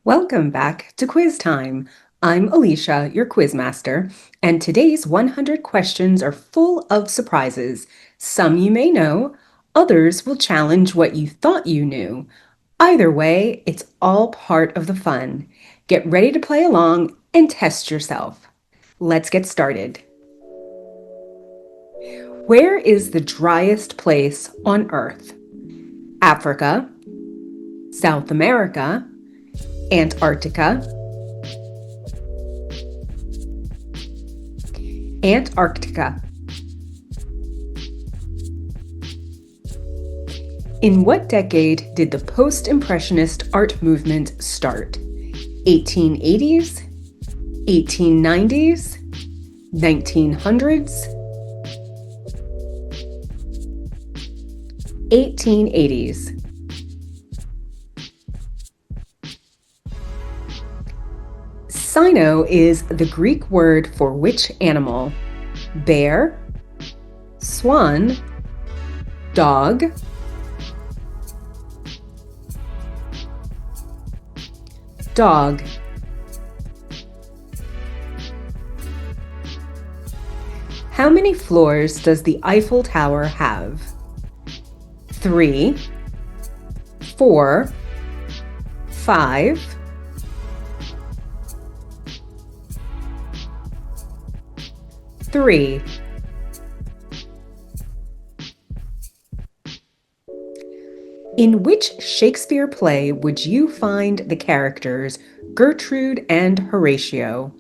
Welcome back to Quiz Time. I'm Alicia, your quiz master, and today's 100 questions are full of surprises. Some you may know, others will challenge what you thought you knew. Either way, it's all part of the fun. Get ready to play along and test yourself. Let's get started. Where is the driest place on Earth? Africa, South America, Antarctica, Antarctica. In what decade did the post-impressionist art movement start? 1880s, 1890s, 1900s, 1880s. Cyno is the Greek word for which animal? Bear, swan, dog, dog. How many floors does the Eiffel Tower have? 3, 4, 5, 3. In which Shakespeare play would you find the characters Gertrude and Horatio?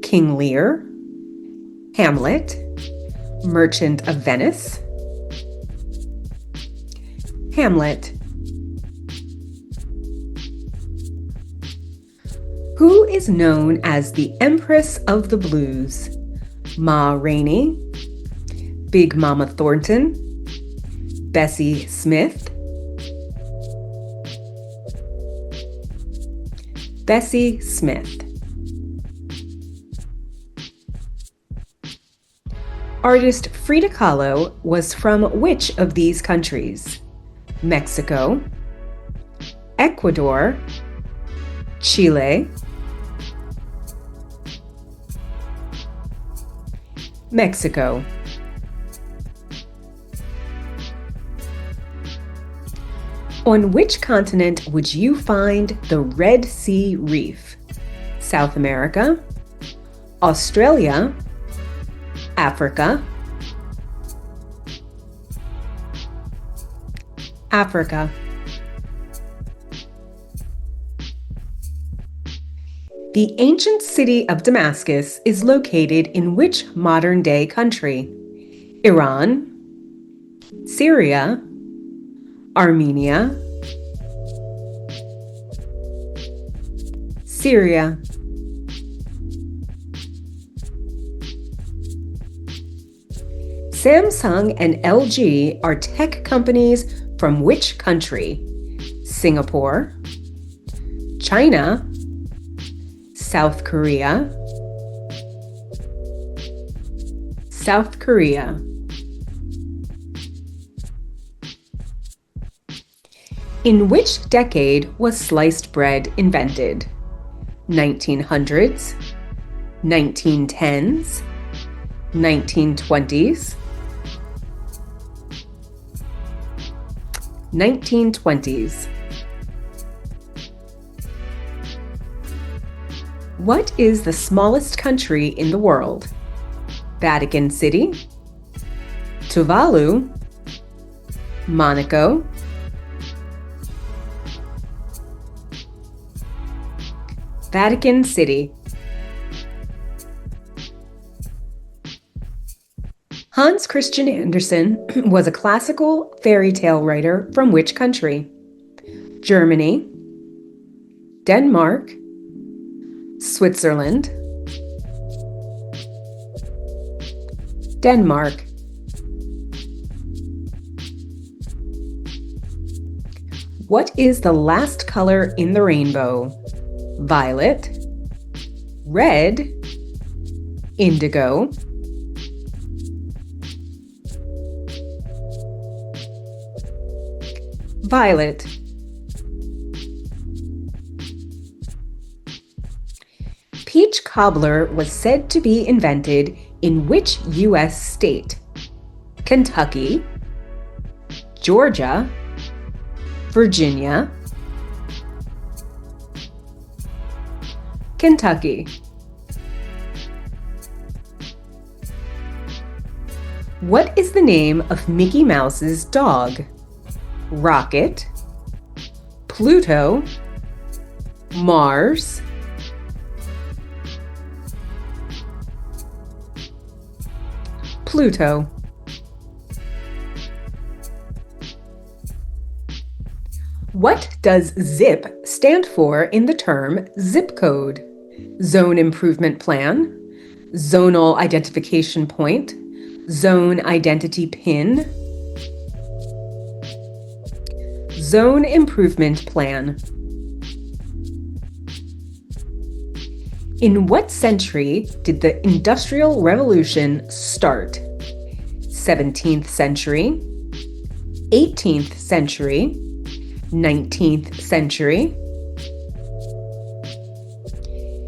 King Lear, Hamlet, Merchant of Venice, Hamlet. Who is known as the Empress of the Blues? Ma Rainey, Big Mama Thornton, Bessie Smith, Bessie Smith. Artist Frida Kahlo was from which of these countries? Mexico, Ecuador, Chile, Mexico. On which continent would you find the Red Sea Reef? South America, Australia, Africa, Africa. The ancient city of Damascus is located in which modern-day country? Iran, Syria, Armenia, Syria. Samsung and LG are tech companies from which country? Singapore, China, South Korea, South Korea. In which decade was sliced bread invented? 1900s, 1910s, 1920s, 1920s. What is the smallest country in the world? Vatican City, Tuvalu, Monaco, Vatican City. Hans Christian Andersen was a classical fairy tale writer from which country? Germany, Denmark, Switzerland, Denmark. What is the last color in the rainbow? Violet, red, indigo, violet. peach cobbler was said to be invented in which U.S. state? Kentucky, Georgia, Virginia, Kentucky. What is the name of Mickey Mouse's dog? Rocket, Pluto, Mars, Pluto. What does ZIP stand for in the term zip code? Zone Improvement Plan, Zonal Identification Point, Zone Identity Pin, Zone Improvement Plan. In what century did the Industrial Revolution start? 17th century, 18th century, 19th century,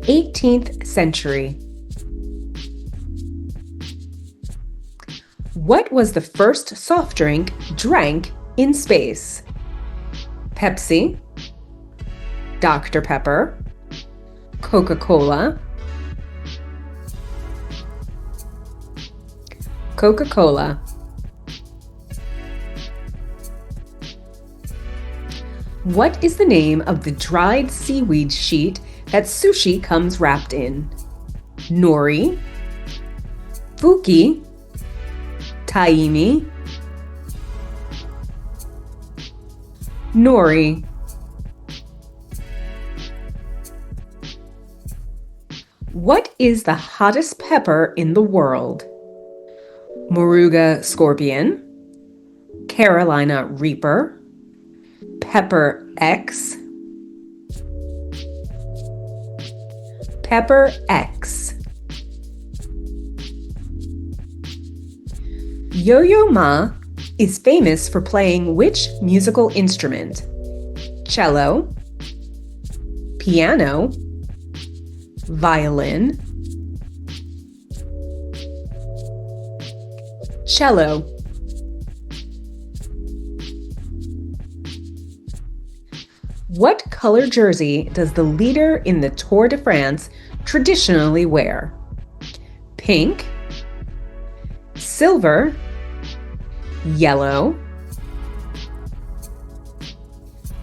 18th century. What was the first soft drink drank in space? Pepsi, Dr. Pepper, Coca-Cola, Coca-Cola. What is the name of the dried seaweed sheet that sushi comes wrapped in? Nori, Fuki, Taimi, Nori. What is the hottest pepper in the world? Moruga scorpion, Carolina Reaper, Pepper X, Pepper X. Yo-Yo Ma is famous for playing which musical instrument? Cello, piano, violin, cello. What color jersey does the leader in the Tour de France traditionally wear? Pink, silver, yellow,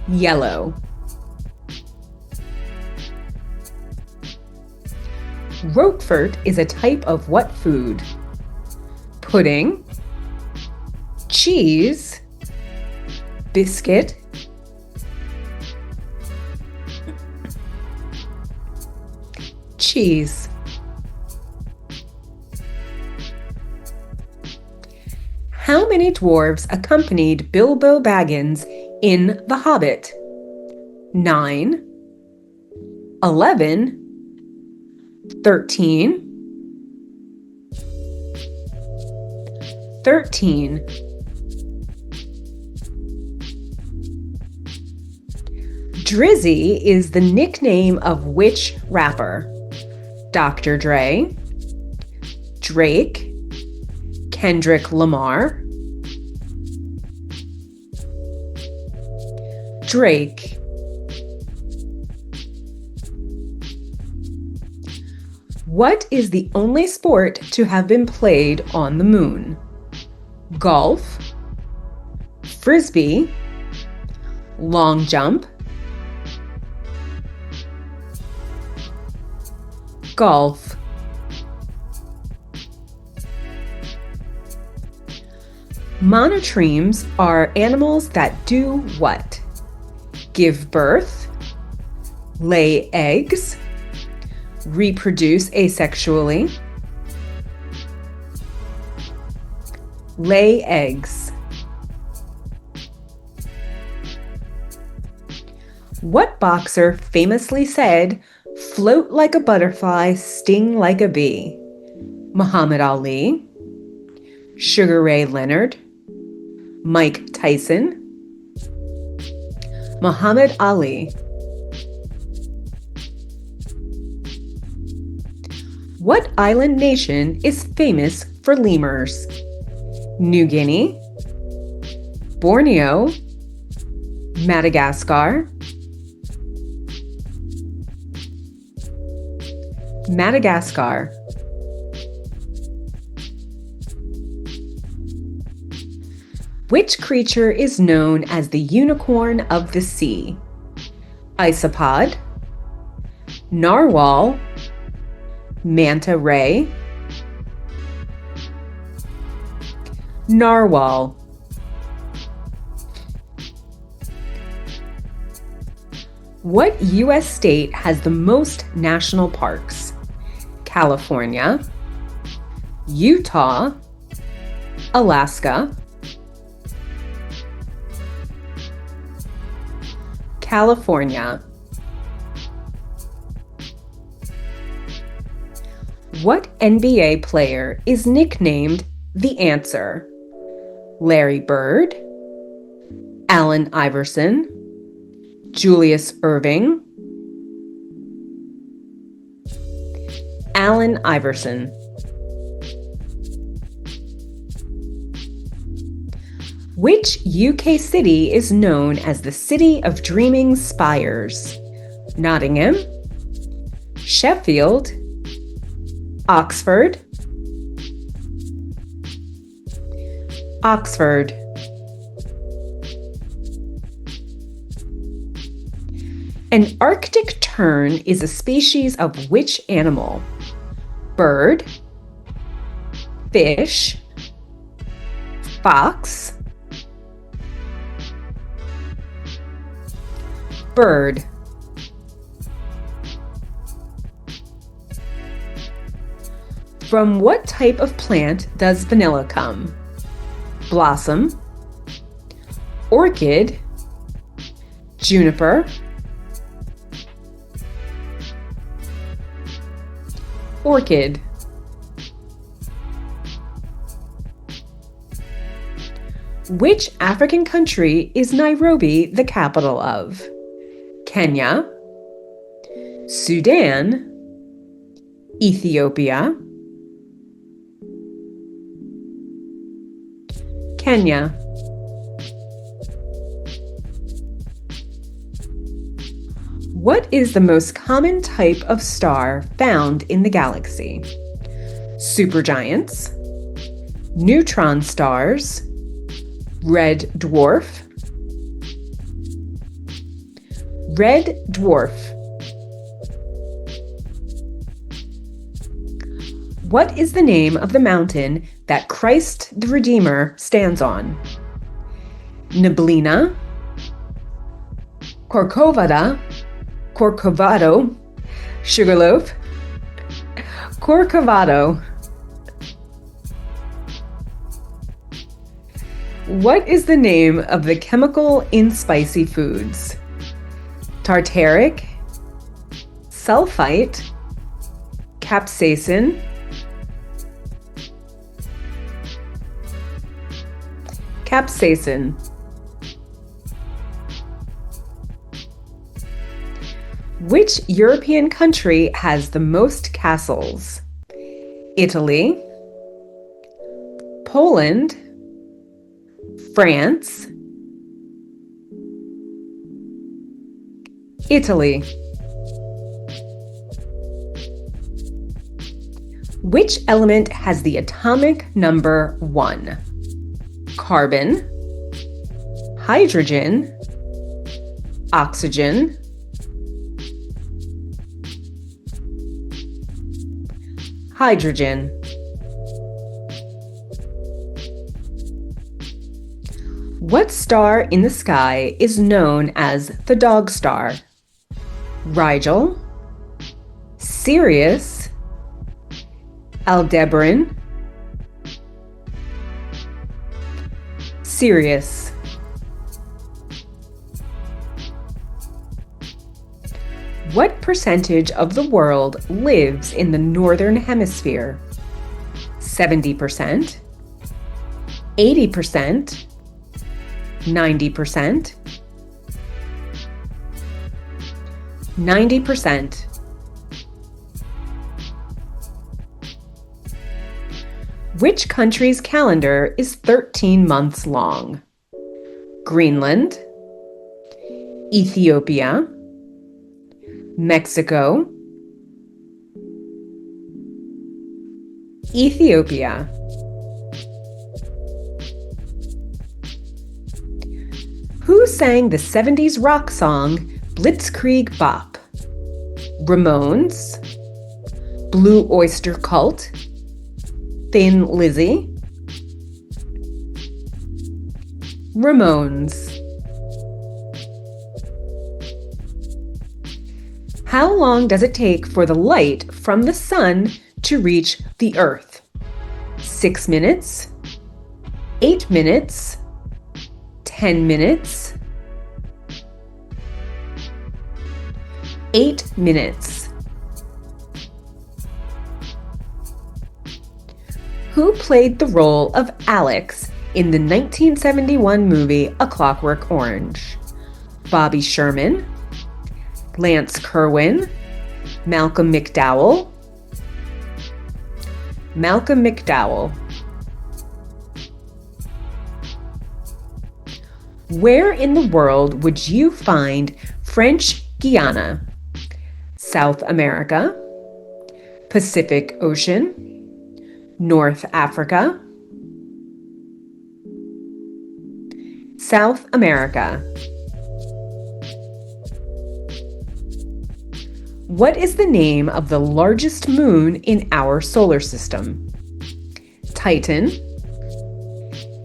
yellow. Roquefort is a type of what food? Pudding, cheese, biscuit, cheese. How many dwarves accompanied Bilbo Baggins in The Hobbit? 9, 11, 13, 13. Drizzy is the nickname of which rapper? Dr. Dre, Drake, Kendrick Lamar, Drake. What is the only sport to have been played on the moon? Golf, frisbee, long jump, golf. Monotremes are animals that do what? Give birth, lay eggs, reproduce asexually, lay eggs. What boxer famously said, "Float like a butterfly, sting like a bee"? Muhammad Ali, Sugar Ray Leonard, Mike Tyson, Muhammad Ali. What island nation is famous for lemurs? New Guinea, Borneo, Madagascar, Madagascar. Which creature is known as the unicorn of the sea? Isopod, narwhal, manta ray, narwhal. What U.S. state has the most national parks? California, Utah, Alaska, California. What NBA player is nicknamed The Answer? Larry Bird, Allen Iverson, Julius Erving, Allen Iverson. Which UK city is known as the City of Dreaming Spires? Nottingham, Sheffield, Oxford, Oxford. An Arctic tern is a species of which animal? Bird, fish, fox, bird. From what type of plant does vanilla come? Blossom, orchid, juniper, orchid. Which African country is Nairobi the capital of? Kenya, Sudan, Ethiopia, Kenya. What is the most common type of star found in the galaxy? Supergiants, neutron stars, red dwarf, red dwarf. What is the name of the mountain that Christ the Redeemer stands on? Neblina, Corcovado, Sugarloaf, Corcovado. What is the name of the chemical in spicy foods? Tartaric, sulfite, capsaicin, capsaicin. Which European country has the most castles? Italy, Poland, France, Italy. Which element has the atomic number 1? Carbon, hydrogen, oxygen, hydrogen. What star in the sky is known as the dog star? Rigel, Sirius, Aldebaran, Sirius. What percentage of the world lives in the northern hemisphere? 70%, 80%, 90%, 90%. Which country's calendar is 13 months long? Greenland, Ethiopia, Mexico, Ethiopia. Who sang the 70s rock song Blitzkrieg Bop? Ramones, Blue Oyster Cult, Thin Lizzy, Ramones. How long does it take for the light from the sun to reach the Earth? 6 minutes, 8 minutes, 10 minutes, 8 minutes. Who played the role of Alex in the 1971 movie A Clockwork Orange? Bobby Sherman, Lance Kerwin, Malcolm McDowell, Malcolm McDowell. Where in the world would you find French Guiana? South America, Pacific Ocean, North Africa, South America. What is the name of the largest moon in our solar system? Titan,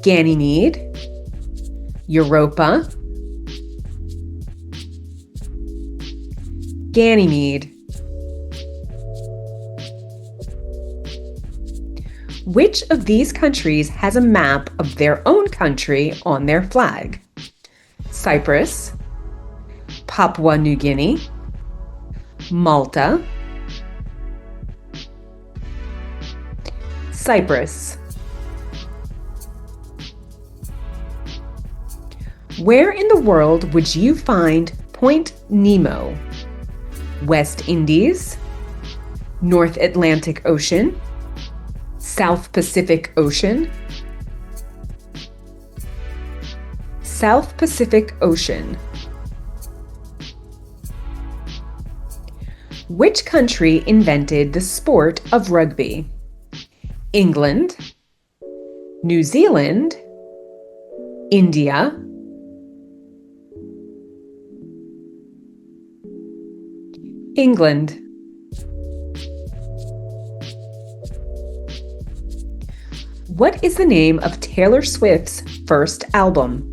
Ganymede, Europa, Ganymede. Which of these countries has a map of their own country on their flag? Cyprus, Papua New Guinea, Malta, Cyprus. Where in the world would you find Point Nemo? West Indies, North Atlantic Ocean, South Pacific Ocean, South Pacific Ocean. Which country invented the sport of rugby? England, New Zealand, India, England. What is the name of Taylor Swift's first album?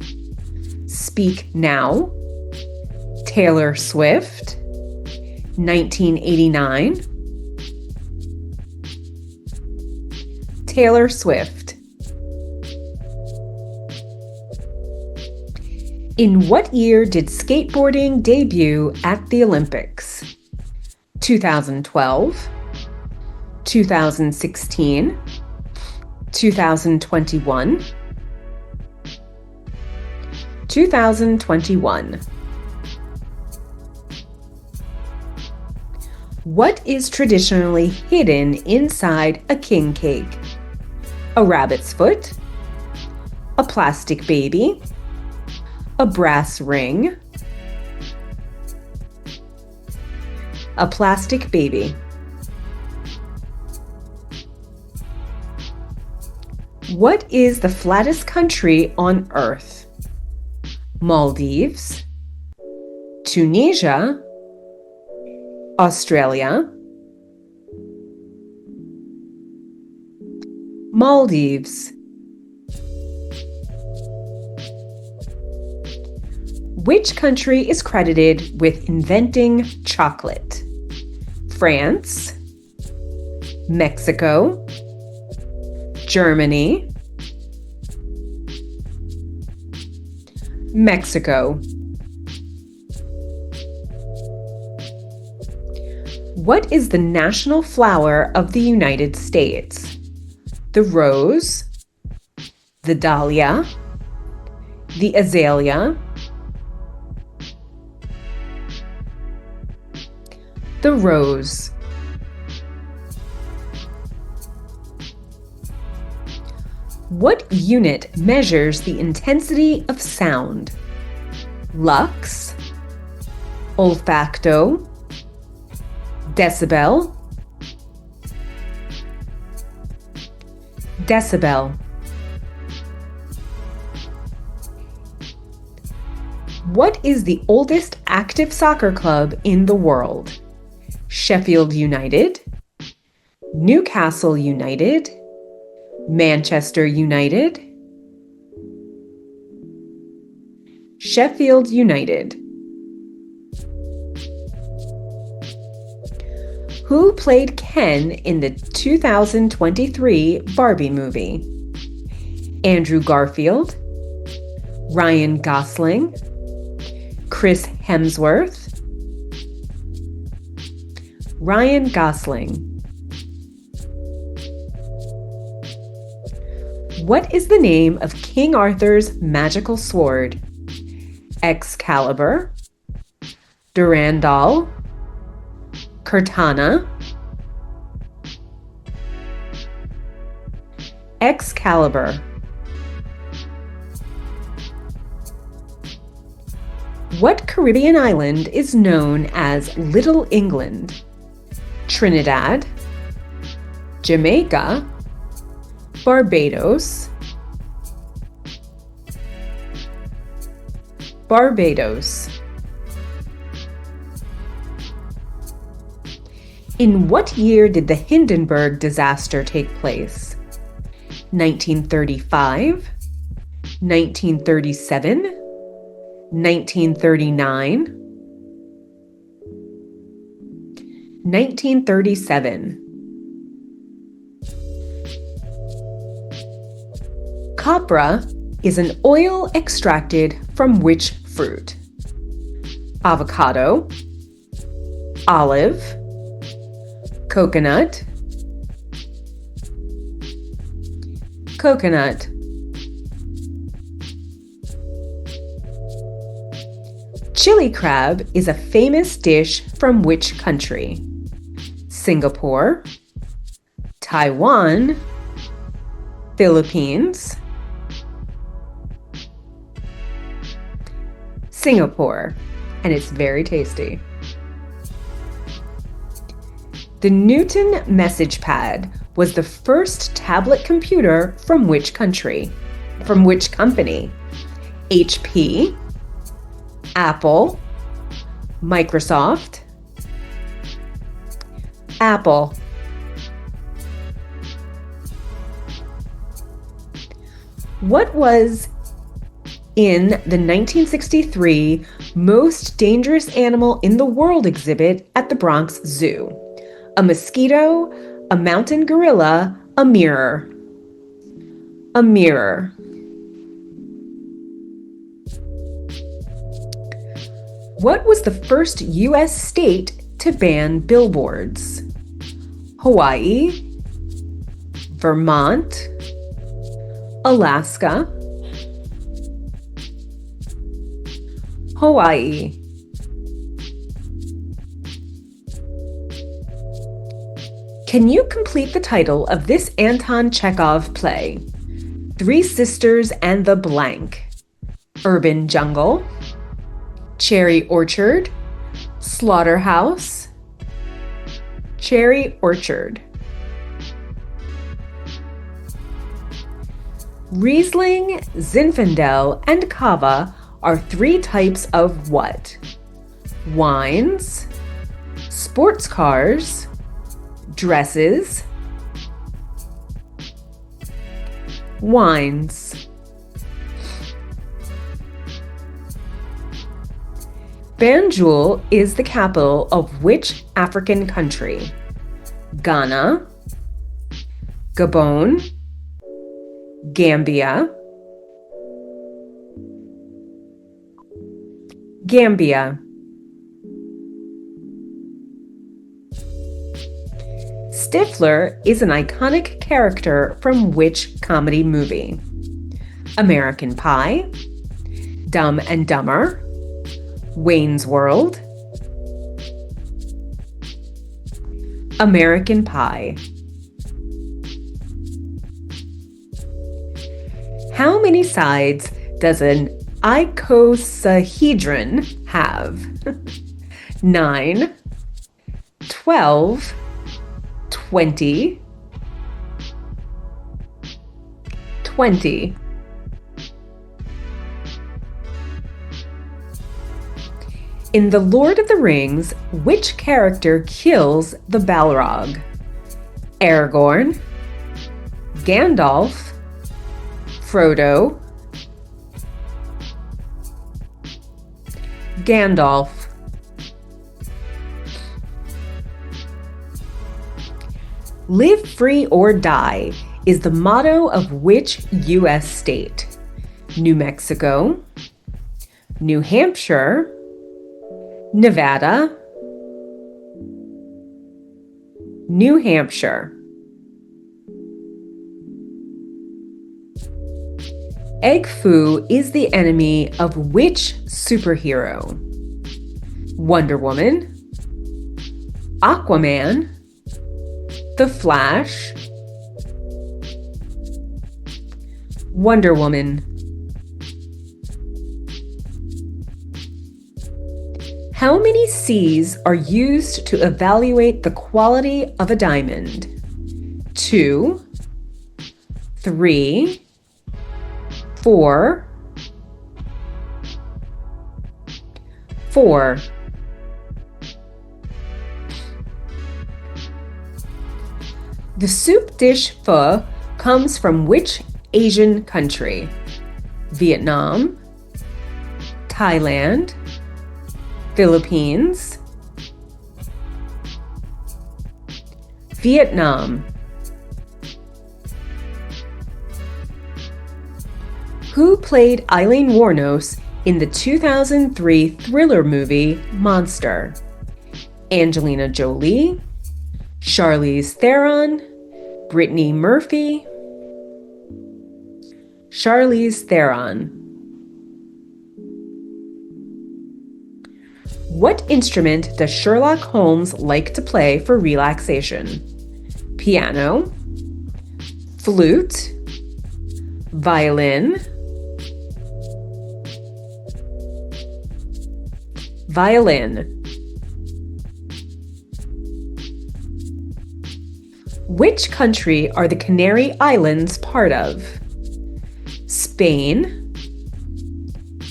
Speak Now, Taylor Swift, 1989, Taylor Swift. In what year did skateboarding debut at the Olympics? 2012, 2016, 2021, 2021. What is traditionally hidden inside a king cake? A rabbit's foot, a plastic baby, a brass ring, a plastic baby. What is the flattest country on Earth? Maldives, Tunisia, Australia, Maldives. Which country is credited with inventing chocolate? France, Mexico, Germany, Mexico. What is the national flower of the United States? The rose, the dahlia, the azalea, the rose. What unit measures the intensity of sound? Lux, olfacto, decibel, decibel. What is the oldest active soccer club in the world? Sheffield United, Newcastle United, Manchester United, Sheffield United. Who played Ken in the 2023 Barbie movie? Andrew Garfield, Ryan Gosling, Chris Hemsworth, Ryan Gosling. What is the name of King Arthur's magical sword? Excalibur, Durandal, Cortana, Excalibur. What Caribbean island is known as Little England? Trinidad, Jamaica, Barbados, Barbados. In what year did the Hindenburg disaster take place? 1935, 1937, 1939, 1937. Copra is an oil extracted from which fruit? Avocado, olive, coconut, coconut. Chili crab is a famous dish from which country? Singapore, Taiwan, Philippines, Singapore, and it's very tasty. The Newton Message Pad was the first tablet computer from which country? From which company? HP, Apple, Microsoft, Apple. What was in the 1963 Most Dangerous Animal in the World exhibit at the Bronx Zoo? A mosquito, a mountain gorilla, a mirror. A mirror. What was the first U.S. state to ban billboards? Hawaii, Vermont, Alaska, Hawaii. Can you complete the title of this Anton Chekhov play? Three Sisters and the Blank. Urban Jungle, Cherry Orchard, Slaughterhouse, Cherry Orchard. Riesling, Zinfandel, and Cava are three types of what? Wines, sports cars, dresses, wines. Banjul is the capital of which African country? Ghana, Gabon, Gambia, Gambia. Stifler is an iconic character from which comedy movie? American Pie, Dumb and Dumber, Wayne's World, American Pie. How many sides does an icosahedron have? 9, 12, 20, 20. In The Lord of the Rings, which character kills the Balrog? Aragorn, Gandalf, Frodo, Gandalf. Live free or die is the motto of which U.S. state? New Mexico, New Hampshire, Nevada, New Hampshire. Egg Foo is the enemy of which superhero? Wonder Woman, Aquaman, The Flash, Wonder Woman. How many C's are used to evaluate the quality of a diamond? 2, 3, 4, 4. The soup dish pho comes from which Asian country? Vietnam, Thailand, Philippines, Vietnam. Who played Eileen Wuornos in the 2003 thriller movie Monster? Angelina Jolie, Charlize Theron, Brittany Murphy, Charlize Theron. What instrument does Sherlock Holmes like to play for relaxation? Piano, flute, violin, violin. Which country are the Canary Islands part of? Spain,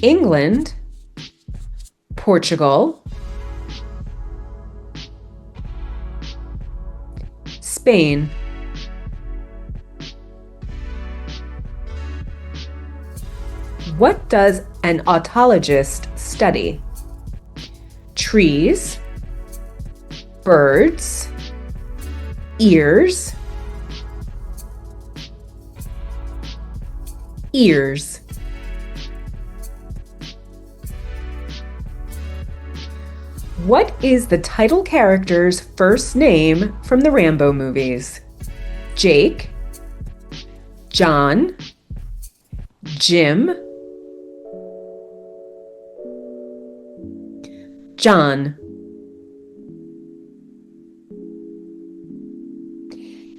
England, Portugal, Spain. What does an otologist study? Trees, birds, ears, ears. What is the title character's first name from the Rambo movies? Jake, John, Jim, John.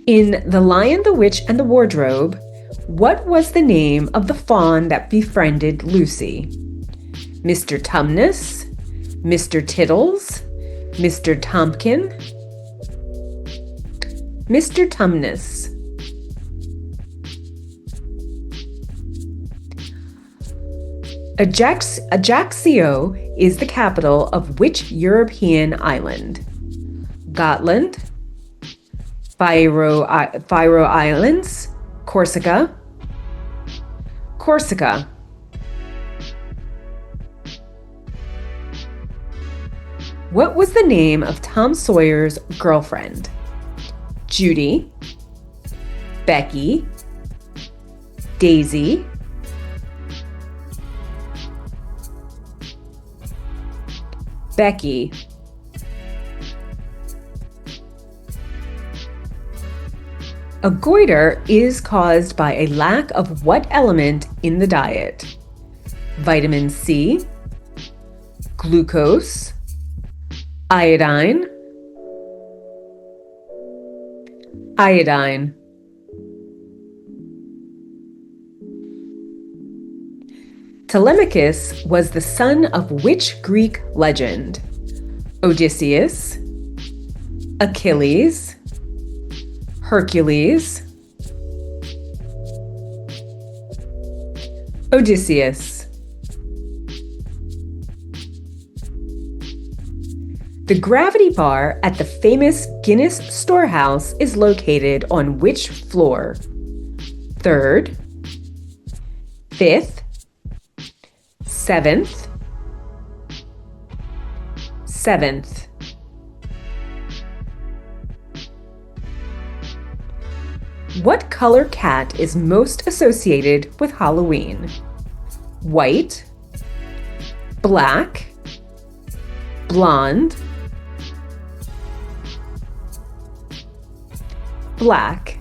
In The Lion, the Witch, and the Wardrobe, what was the name of the fawn that befriended Lucy? Mr. Tumnus, Mr. Tittles, Mr. Tompkin, Mr. Tumnus. Ajaccio is the capital of which European island? Gotland, Faroe Islands, Corsica, Corsica. What was the name of Tom Sawyer's girlfriend? Judy, Becky, Daisy, Becky. A goiter is caused by a lack of what element in the diet? Vitamin C, glucose, iodine, iodine. Telemachus was the son of which Greek legend? Odysseus, Achilles, Hercules, Odysseus. The gravity bar at the famous Guinness storehouse is located on which floor? Third, fifth, seventh, seventh. What color cat is most associated with Halloween? White, black, blonde, black.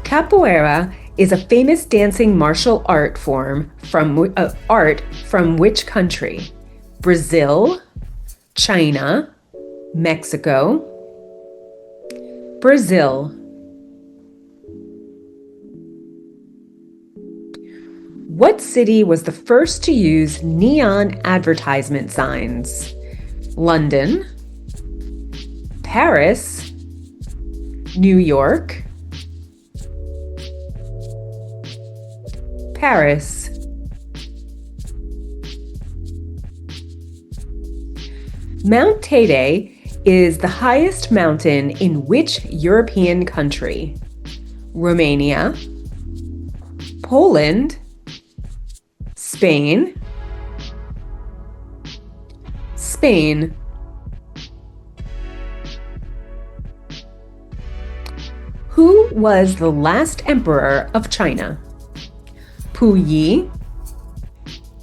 Capoeira is a famous dancing martial art form from which country? Brazil, China, Mexico, Brazil. What city was the first to use neon advertisement signs? London, Paris, New York, Paris. Mount Teide is the highest mountain in which European country? Romania, Poland, Spain, Spain. Who was the last emperor of China? Puyi,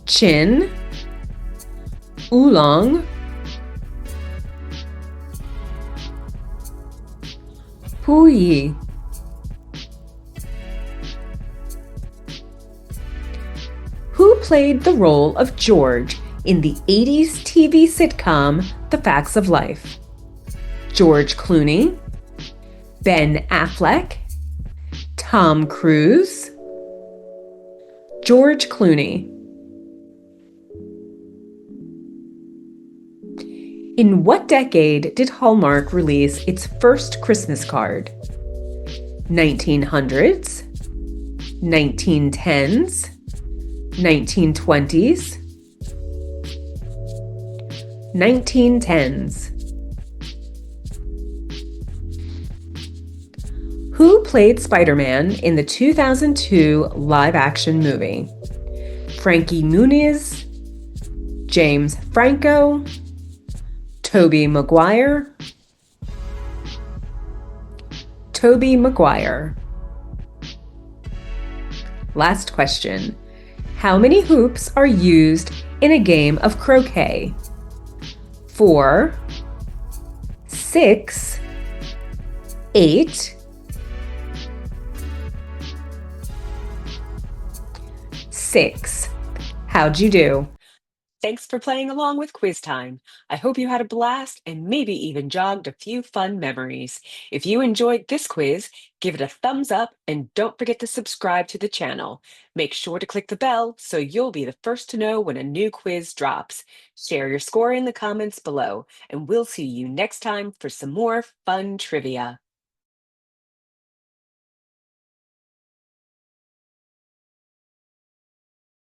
Qin, Oolong, Puyi. Who played the role of George in the 80s TV sitcom The Facts of Life? George Clooney, Ben Affleck, Tom Cruise, George Clooney. In what decade did Hallmark release its first Christmas card? 1900s, 1910s, 1920s, 1910s. Who played Spider-Man in the 2002 live-action movie? Frankie Muniz, James Franco, Tobey Maguire, Tobey Maguire. Last question. How many hoops are used in a game of croquet? 4, 6, 8, 6. How'd you do? Thanks for playing along with Quiz Time. I hope you had a blast and maybe even jogged a few fun memories. If you enjoyed this quiz, give it a thumbs up and don't forget to subscribe to the channel. Make sure to click the bell so you'll be the first to know when a new quiz drops. Share your score in the comments below, and we'll see you next time for some more fun trivia.